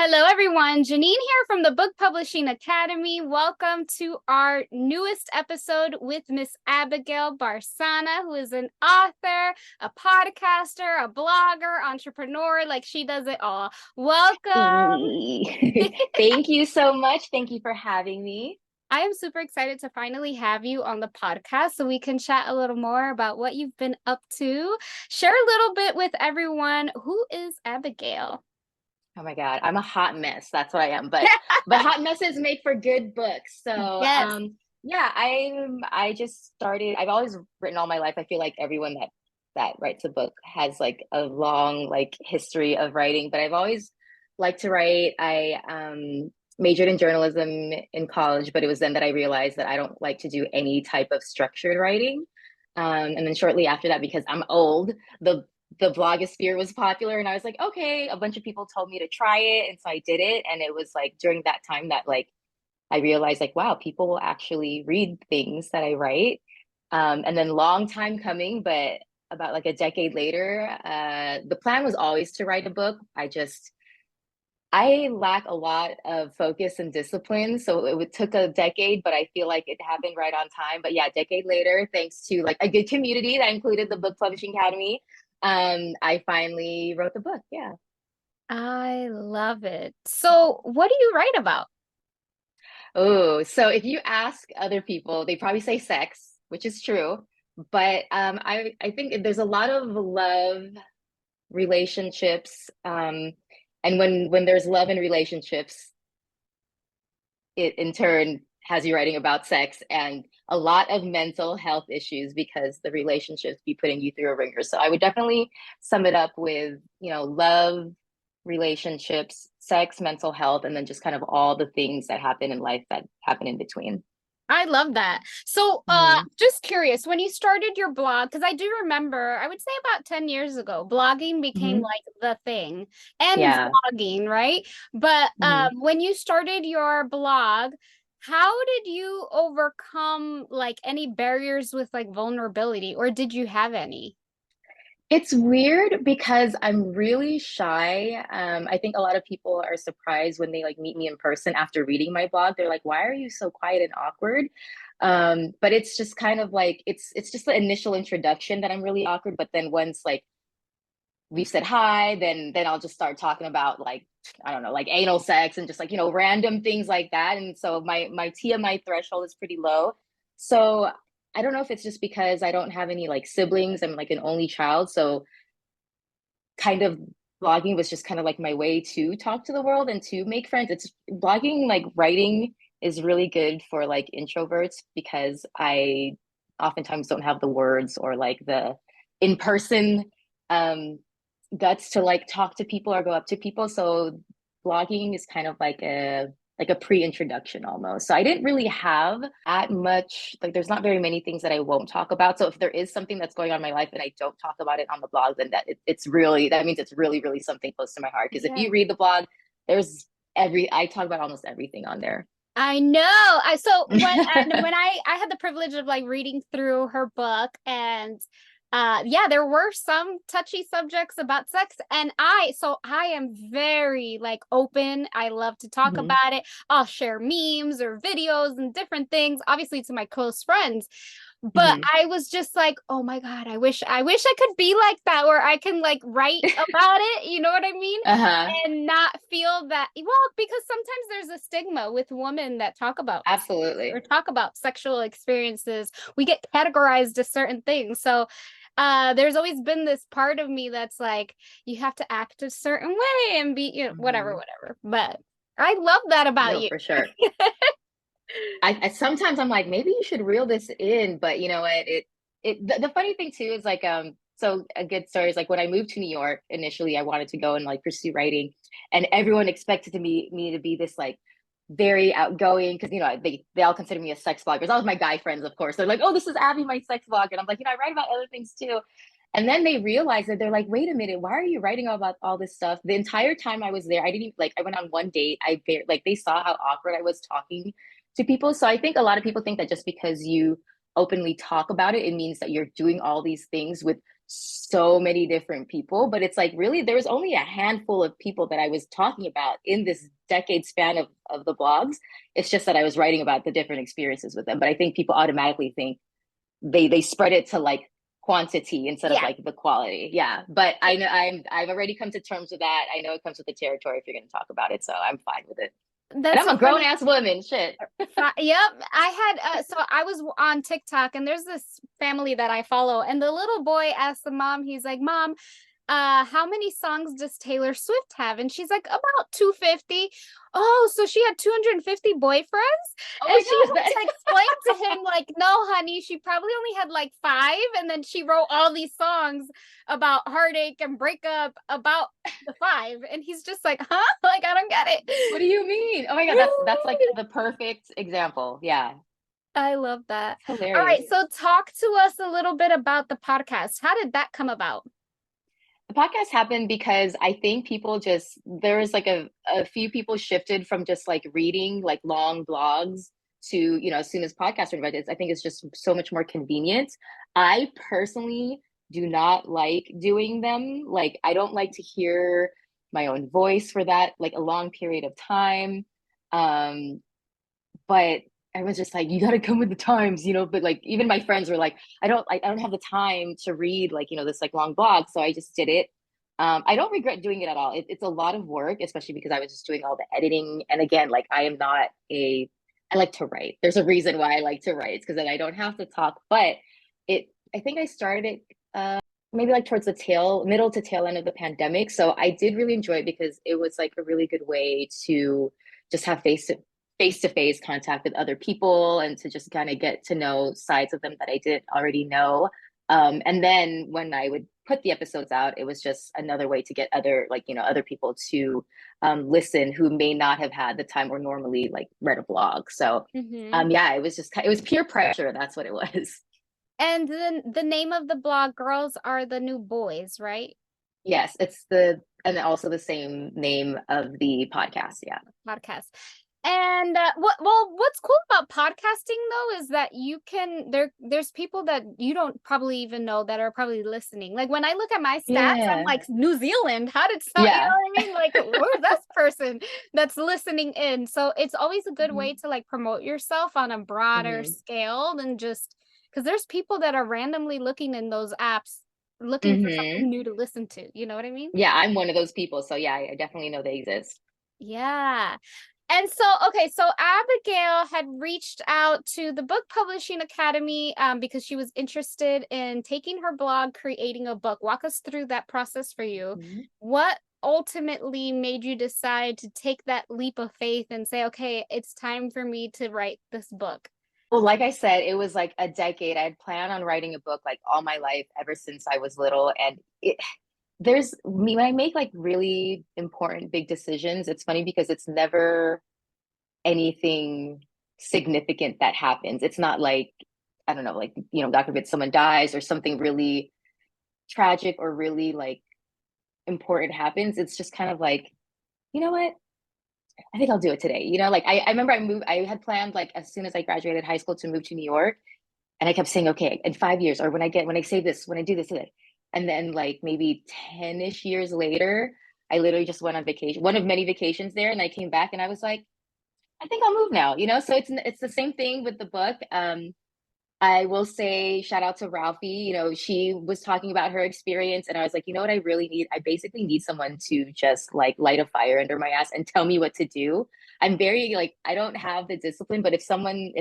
Hello, everyone. Janine here from the Book Publishing Academy. Welcome to our newest episode with Miss Abigail Barsana, who is an author, a podcaster, a blogger, entrepreneur. Like she does it all. Welcome. Thank you so much. Thank you for having me. I am super excited to finally have you on the podcast so we can chat a little more about what you've been up to. Share a little bit with everyone. Who is Abigail? Oh my God, I'm a hot mess. That's what I am. But hot messes make for good books. So Yes. yeah, I just started. I've always written all my life. I feel like everyone that writes a book has like a long like history of writing, but I've always liked to write. I majored in journalism in college, but it was then that I realized that I don't like to do any type of structured writing. And then shortly after that, because I'm old, the the blogosphere was popular, and I was like, okay, a bunch of people told me to try it, and so I did it. And it was like during that time that like I realized like, wow, people will actually read things that I write. And then long time coming, but about like a decade later, the plan was always to write a book. I lack a lot of focus and discipline, so took a decade, but I feel like it happened right on time. But yeah, a decade later, thanks to like a good community that included the Book Publishing Academy, I finally wrote the book. Yeah. I love it. So, what do you write about? Oh, so if you ask other people, they probably say sex, which is true. But I think there's a lot of love, relationships, and when there's love in relationships, it in turn has you writing about sex and a lot of mental health issues because the relationships be putting you through a ringer. So I would definitely sum it up with, love, relationships, sex, mental health, and then just kind of all the things that happen in life that happen in between. I love that. So, Mhm. just curious, when you started your blog, because I do remember, I would say about 10 years ago, blogging became Mhm. like the thing and Yeah. vlogging, right? But Mhm. when you started your blog, how did you overcome like any barriers with like vulnerability, or did you have any? It's weird because I'm really shy. I think a lot of people are surprised when they like meet me in person after reading my blog. They're like, "Why are you so quiet and awkward?" But it's just kind of like it's just the initial introduction that I'm really awkward. But then once like we've said hi, then I'll just start talking about like I don't know, like anal sex and just like random things like that. And so my TMI threshold is pretty low. So I don't know if it's just because I don't have any like siblings. I'm like an only child, so kind of blogging was just kind of like my way to talk to the world and to make friends. It's blogging, like writing is really good for like introverts because I oftentimes don't have the words or like the in person um guts to like talk to people or go up to people. So blogging is kind of like a pre-introduction almost. So I didn't really have that much, like there's not very many things that I won't talk about. So if there is something that's going on in my life and I don't talk about it on the blog, then it's really, that means it's really, really something close to my heart. Because if you Yeah. read the blog, there's I talk about almost everything on there. I know. I so when I had the privilege of like reading through her book and yeah, there were some touchy subjects about sex and I am very like open. I love to talk Mhm. about it. I'll share memes or videos and different things, obviously to my close friends. But Mhm. I was just like, oh my God, I wish I could be like that where I can like write about it, you know what I mean? Uh-huh. And not feel that, well, because sometimes there's a stigma with women that talk about or Absolutely. talk about sexual experiences. We get categorized as certain things. So there's always been this part of me that's like, you have to act a certain way and be, whatever, Mhm. whatever. But I love that about No, you. for sure. I sometimes I'm like, maybe you should reel this in, but you know what? The funny thing too is like, so a good story is like when I moved to New York initially, I wanted to go and like pursue writing, and everyone expected me to be this like very outgoing because they all consider me a sex blogger. All of my guy friends, of course, they're like, "Oh, this is Abby, my sex blogger," and I'm like, I write about other things too. And then they realized that they're like, wait a minute, why are you writing about all this stuff? The entire time I was there, I didn't even like, I went on one date. Like, they saw how awkward I was talking to people. So I think a lot of people think that just because you openly talk about it, it means that you're doing all these things with so many different people, but it's like really there was only a handful of people that I was talking about in this decade span of the blogs. It's just that I was writing about the different experiences with them. But I think people automatically think they spread it to like quantity instead of Yeah. like the quality. Yeah. But I know I've already come to terms with that. I know it comes with the territory if you're gonna talk about it. So I'm fine with it. And That's I'm so a grown funny. ass woman. Shit. Yep, I had so I was on TikTok and there's this family that I follow and the little boy asked the mom, he's like, "Mom, how many songs does Taylor Swift have?" And she's like, "About 250." Oh, so she had 250 boyfriends? Oh And my she god. had to explain to him, like, no, honey, she probably only had like five. And then she wrote all these songs about heartache and breakup about the five. And he's just like, huh? Like, I don't get What do it. you mean? Oh my god, that's like the perfect example. Yeah. I love that. It's All hilarious. right, so talk to us a little bit about the podcast. How did that come about? The podcast happened because I think people just there was like a few people shifted from just like reading like long blogs to, as soon as podcasts are invented, I think it's just so much more convenient. I personally do not like doing them. Like I don't like to hear my own voice for that like a long period of time. Um, but I was just like, you got to come with the times. But like, even my friends were like, I don't have the time to read like, this like long blog. So I just did it. I don't regret doing it at all. It's a lot of work, especially because I was just doing all the editing. And again, like, I like to write. There's a reason why I like to write. It's because then I don't have to talk. But I think I started it maybe like towards the middle to tail end of the pandemic. So I did really enjoy it because it was like a really good way to just have face to face contact with other people and to just kind of get to know sides of them that I didn't already know. And then when I would put the episodes out, it was just another way to get other people to listen who may not have had the time or normally like read a blog. So Mm-hmm. yeah, it was peer pressure. That's what it was. And then the name of the blog, Girls Are the New Boys, right? Yes, and also the same name of the podcast. Yeah. Podcast. And what's cool about podcasting though is that you can there's people that you don't probably even know that are probably listening. Like when I look at my stats, I'm Yeah. like, New Zealand, how did so you know Yeah. what I mean? Like, where's this person that's listening in? So it's always a good way Mhm. to like promote yourself on a broader Mhm. scale than just because there's people that are randomly looking in those apps looking for Mhm. something new to listen to. You know what I mean? Yeah, I'm one of those people. So yeah, I definitely know they exist. Yeah. And so, okay, so Abigail had reached out to the Book Publishing Academy because she was interested in taking her blog, creating a book. Walk us through that process for you. Mhm. What ultimately made you decide to take that leap of faith and say, okay, it's time for me to write this book? Well, like I said, it was like a decade. I had planned on writing a book like all my life, ever since I was little. And there's me when I make like really important big decisions, it's funny because it's never anything significant that happens. It's not like, I don't know, like, God forbid someone dies or something really tragic or really like important happens. It's just kind of like, you know what? I think I'll do it today. Like I remember I had planned like as soon as I graduated high school to move to New York. And I kept saying, okay, in 5 years, or when I say this, when I do this, today. And then like maybe 10-ish years later, I literally just went on vacation, one of many vacations there. And I came back and I was like, I think I'll move now. So it's the same thing with the book. I will say shout out to Ralphie. She was talking about her experience, and I was like, you know what, I really need? I basically need someone to just like light a fire under my ass and tell me what to do. I'm very like, I don't have the discipline, but especially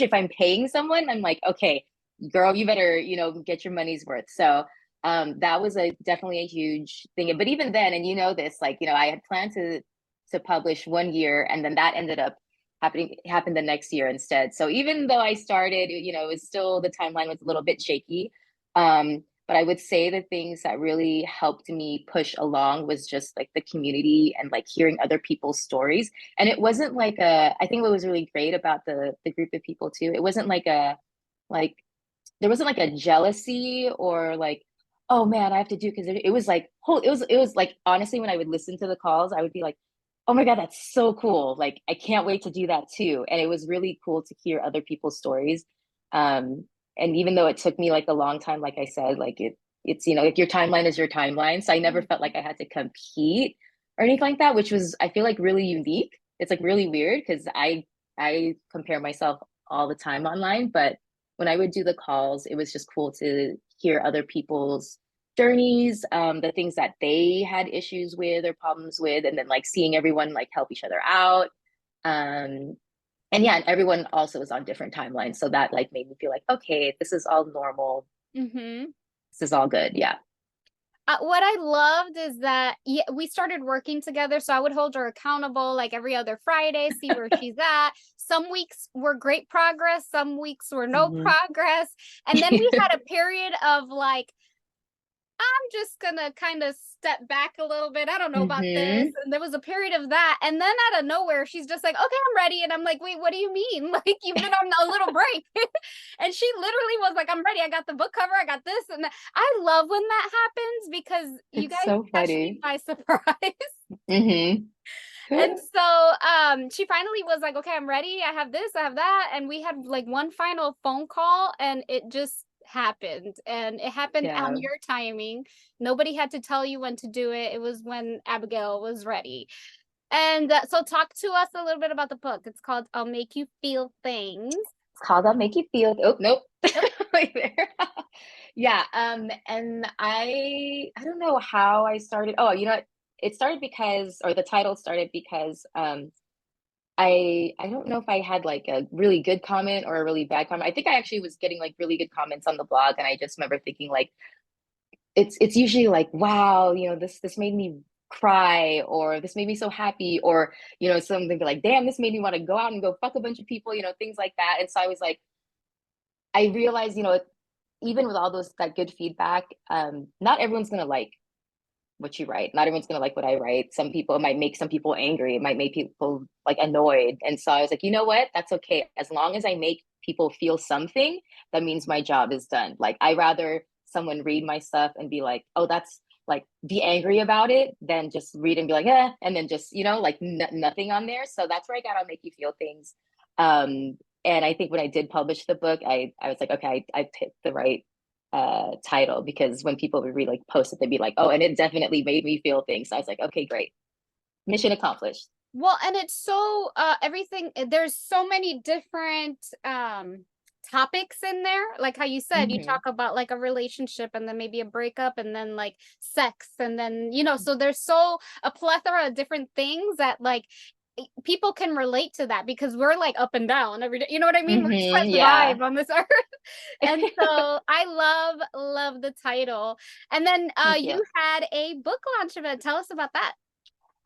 if I'm paying someone, I'm like, okay, girl, you better, get your money's worth. So that was definitely a huge thing. But even then, and this, like, I had planned to publish 1 year, and then that ended up happened the next year instead. So even though I started, it was still the timeline was a little bit shaky. But I would say the things that really helped me push along was just like the community and like hearing other people's stories. And it wasn't like I think what was really great about the group of people too, it wasn't like there wasn't like a jealousy or like, oh man, I have to do because it was like it was like honestly when I would listen to the calls, I would be like, oh my God, that's so cool. Like I can't wait to do that too. And it was really cool to hear other people's stories. And even though it took me like a long time, like I said, like it's, you know, like your timeline is your timeline. So I never felt like I had to compete or anything like that, which was, I feel like really unique. It's like really weird because I compare myself all the time online, but when I would do the calls, it was just cool to hear other people's journeys, the things that they had issues with or problems with, and then like seeing everyone like help each other out. Um, and yeah, and everyone also was on different timelines. So that like made me feel like, okay, this is all normal. Mm-hmm. This is all good. Yeah. What I loved is that yeah, we started working together. So I would hold her accountable like every other Friday, see where she's at. Some weeks were great progress, some weeks were no Hmm. progress. And then we had a period of like, I'm just gonna kind of step back a little bit. I don't know about this. Hmm. And there was a period of that. And then out of nowhere, she's just like, okay, I'm ready. And I'm like, wait, what do you mean? Like, you've been on a little break. And she literally was like, I'm ready. I got the book cover. I got this. And I love when that happens because you It's guys so catch me funny. by surprise. Hmm. And so she finally was like, okay, I'm ready. I have this, I have that. And we had like one final phone call and it just happened. And it happened on Yeah. your timing. Nobody had to tell you when to do it. It was when Abigail was ready. And so talk to us a little bit about the book. It's called I'll Make You Feel Things. It's called I'll Make You Feel. Oh, nope. Yep. Wait there. Yeah. And I don't know how I started. Oh, you know what? It started because, or the title started because I don't know if I had like a really good comment or a really bad comment. I think I actually was getting like really good comments on the blog, and I just remember thinking like it's usually like, wow, you know, this made me cry, or this made me so happy, or you know, something like, damn, this made me want to go out and go fuck a bunch of people, you know, things like that. And so I was like, I realized, you know, even with all those that good feedback, not everyone's gonna like what you write. Not everyone's gonna like what I write. Some people, it might make some people angry. It might make people like annoyed. And so I was like, you know what? That's okay. As long as I make people feel something, that means my job is done. Like I rather someone read my stuff and be like, oh, that's like be angry about it than just read and be like, eh, and then just, you know, like nothing on there. So that's where I got I'll Make You Feel Things. Um, and I think when I did publish the book, I was like, okay, I picked the right title, because when people would read like post it, they'd be like, oh, and it definitely made me feel things. So I was like, okay, great. Mission accomplished. Well, and it's so everything there's so many different topics in there. Like how you said, you Hmm. talk about like a relationship and then maybe a breakup and then like sex and then so there's so a plethora of different things that like people can relate to that because we're like up and down every day. You know what I mean? We're just trying to Yeah. survive on this earth. And so I love the title. And then Thank you. you had a book launch event. Tell us about that.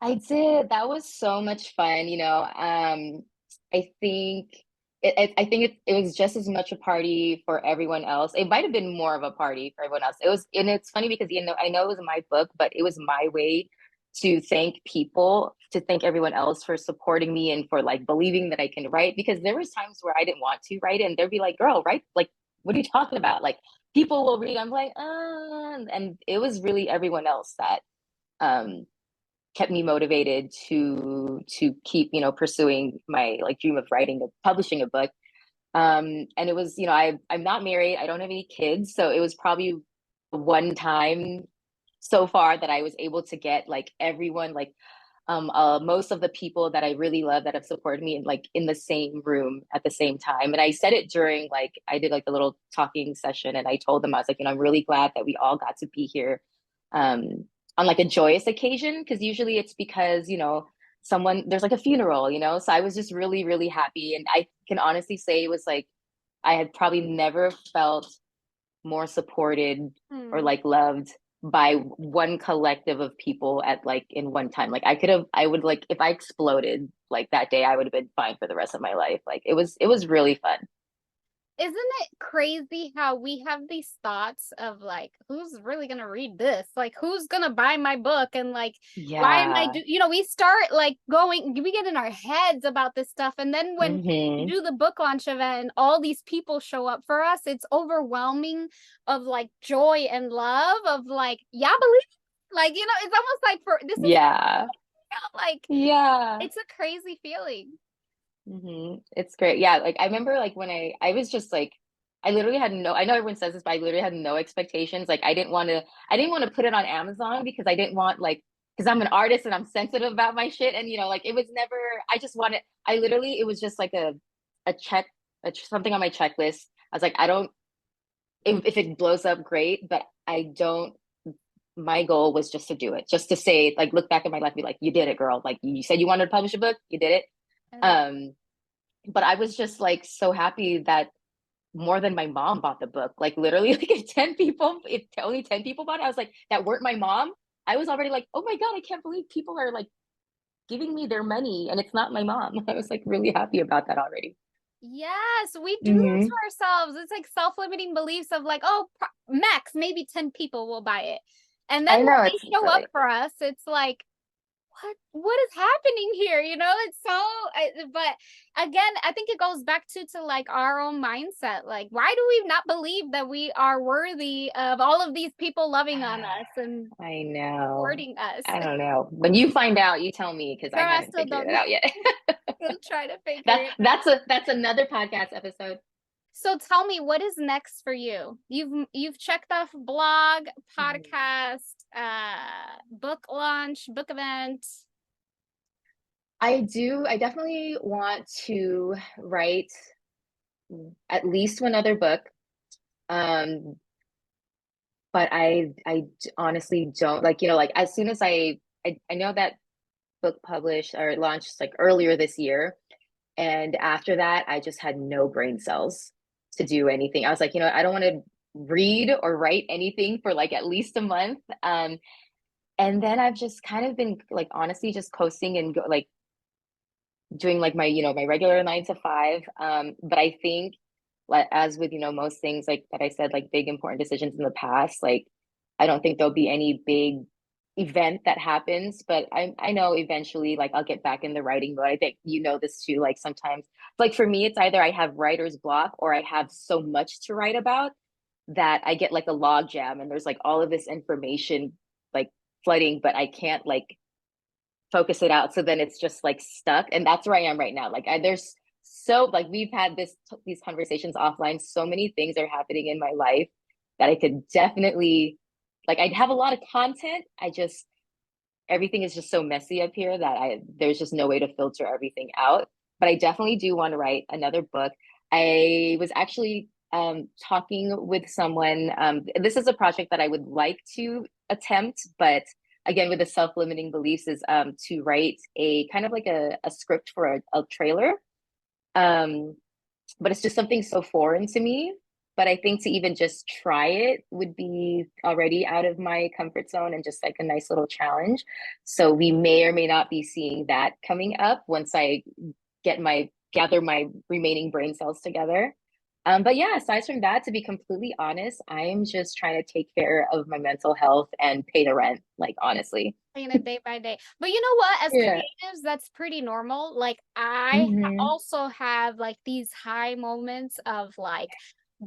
I did. That was so much fun. You know, I think I think it was just as much a party for everyone else. It might have been more of a party for everyone else. It was, and it's funny because you know I know it was my book, but it was my way to thank people, to thank everyone else for supporting me and for like believing that I can write. Because there was times where I didn't want to write it, and they'd be like, "Girl, write like what are you talking about?" Like people will read. I'm like, and it was really everyone else that um kept me motivated to keep, you know, pursuing my like dream of writing publishing a book. And it was, you know, I'm not married, I don't have any kids, so it was probably one time so far that I was able to get like everyone like most of the people that I really love that have supported me in like in the same room at the same time. And I said it during like I did like a little talking session, and I told them I was like, you know, I'm really glad that we all got to be here um on like a joyous occasion, because usually it's because, you know, someone there's like a funeral, you know. So I was just really, really happy. And I can honestly say it was like I had probably never felt more supported or Hmm. like loved by one collective of people at like in one time. Like I would like if I exploded like that day, I would have been fine for the rest of my life. Like it was really fun. Isn't it crazy how we have these thoughts of like, who's really gonna read this? Like, who's gonna buy my book? And like, why am I Yeah. we start like going, we get in our heads about this stuff. And then when you Hmm. do the book launch event and all these people show up for us, it's overwhelming of like joy and love of like, yeah, believe it. Like, it's almost like for this is Yeah. like, Yeah. it's a crazy feeling. It's great. Yeah, like I remember like when I was just like I literally had no, I know everyone says this, but I literally had no expectations. Like I didn't want to put it on Amazon because I didn't want like, because I'm an artist and I'm sensitive about my shit. And, you know, like it was never, I just wanted, I literally, it was just like a check, something on my checklist. I was like, I don't, if it blows up, great, but I don't, my goal was just to do it, just to say, like, look back at my life, and be like, you did it, girl. Like you said you wanted to publish a book, you did it. I love Um, but I was just like so happy that more than my mom bought the book. Like literally, like if only 10 people bought it, I was like, that weren't my mom. I was already like, oh my God, I can't believe people are like giving me their money and it's not my mom. I was like really happy about that already. Yes, we do that Hmm. to ourselves. It's like self-limiting beliefs of like, oh, max, maybe 10 people will buy it. And then I when know they it's show up silly. for us, it's like, what is happening here? You know, it's so but again, I think it goes back to like our own mindset. Like, why do we not believe that we are worthy of all of these people loving on us and I know. supporting us? I don't know. When you find out, you tell me because I Girl, I haven't still figured don't it know. out yet. Still trying to figure That it out. that's another podcast episode. So tell me, what is next for you? You've checked off blog, Mhm. podcast, book launch, book event. I do. I definitely want to write at least one other book. Um, but honestly don't like, you know, like as soon as I know that book published or launched like earlier this year. And after that, I just had no brain cells to do anything. I was like, you know, I don't want to read or write anything for like at least a month. And then I've just kind of been like honestly just coasting and like doing like my, you know, my regular 9 to 5. But I think like as with, you know, most things like that I said, like big important decisions in the past, like I don't think there'll be any big event that happens, but I know eventually like I'll get back in the writing mode. I think you know this too. Like sometimes like for me, it's either I have writer's block or I have so much to write about that I get like a log jam and there's like all of this information like flooding, but I can't like focus it out. So then it's just like stuck. And that's where I am right now. Like there's so like we've had these conversations offline. So many things are happening in my life that I could definitely like I'd have a lot of content. I just everything is just so messy up here that I there's just no way to filter everything out. But I definitely do want to write another book. I was actually talking with someone. This is a project that I would like to attempt, but again, with the self-limiting beliefs, is to write a kind of like a script for a trailer. Um, but it's just something so foreign to me. But I think to even just try it would be already out of my comfort zone and just like a nice little challenge. So we may or may not be seeing that coming up once I gather my remaining brain cells together. But yeah, aside from that, to be completely honest, I'm just trying to take care of my mental health and pay the rent, like honestly. In a day by day. But you know what? As Yeah. creatives, that's pretty normal. Like Hmm. also have like these high moments of like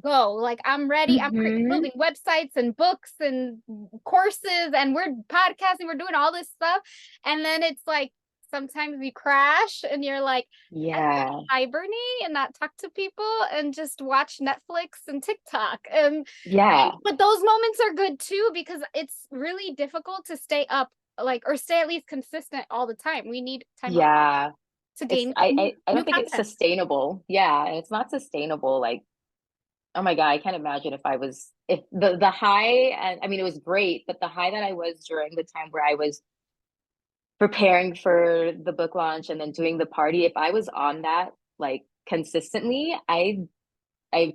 go, like I'm ready. I'm Hmm. building websites and books and courses and we're podcasting, we're doing all this stuff. And then it's like sometimes you crash and you're like, I could Yeah. hibernate and not talk to people and just watch Netflix and TikTok. And Yeah. but those moments are good too because it's really difficult to stay up like or stay at least consistent all the time. We need time off Yeah. to It's gain new, I new don't think it's content. sustainable. Yeah, and it's not sustainable. Like, oh my God, I can't imagine if I was if the high and I mean it was great, but the high that I was during the time where I was preparing for the book launch and then doing the party, if I was on that like consistently, I'd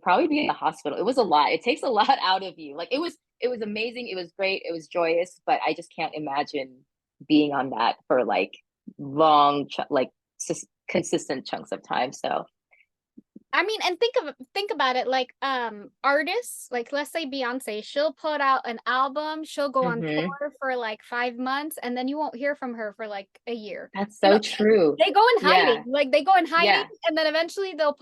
probably be in the hospital. It was a lot. It takes a lot out of you. Like it was amazing. It was great. It was joyous, but I just can't imagine being on that for like long, like consistent chunks of time. So, I mean, and think about it like artists, like let's say Beyonce, she'll put out an album, she'll go on mhm, tour for like 5 months, and then you won't hear from her for like a year. that's You so know, true. they go in hiding. Yeah, Like they go in hiding yeah, and then eventually they'll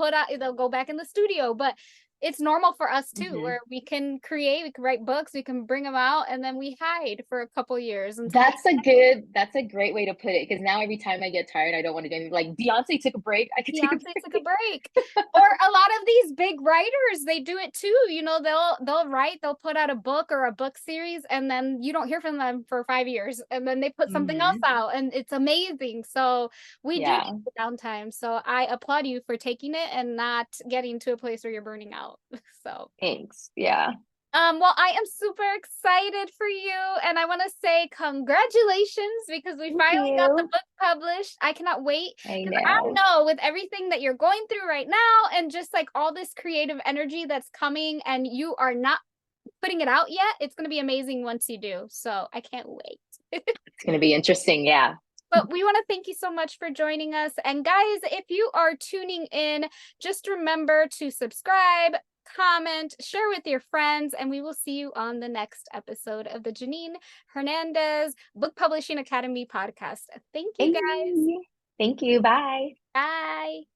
go back in the studio. But it's normal for us too, Mhm. where we can create, we can write books, we can bring them out, and then we hide for a couple years until we That's a great way to put it. Because now every time I get tired, I don't want to do anything. Like Beyonce took a break. I could take a Beyonce took a break. break. Or a lot of these big writers, they do it too. You know, they'll write, they'll put out a book or a book series, and then you don't hear from them for 5 years, and then they put something else Hmm. out, and it's amazing. So we do need Yeah. the downtime. So I applaud you for taking it and not getting to a place where you're burning out. So Thanks. Yeah. well, I am super excited for you, and I want to say congratulations because we Thank finally got the you. book published. I cannot wait I because I know. know with everything that you're going through right now and just like all this creative energy that's coming, and you are not putting it out yet, it's going to be amazing once you do. So I can't wait. It's going to be interesting. Yeah. But we want to thank you so much for joining us. And guys, if you are tuning in, just remember to subscribe, comment, share with your friends, and we will see you on the next episode of the Janine Hernandez Book Publishing Academy podcast. Thank you guys. Hey. Thank you. Bye. Bye.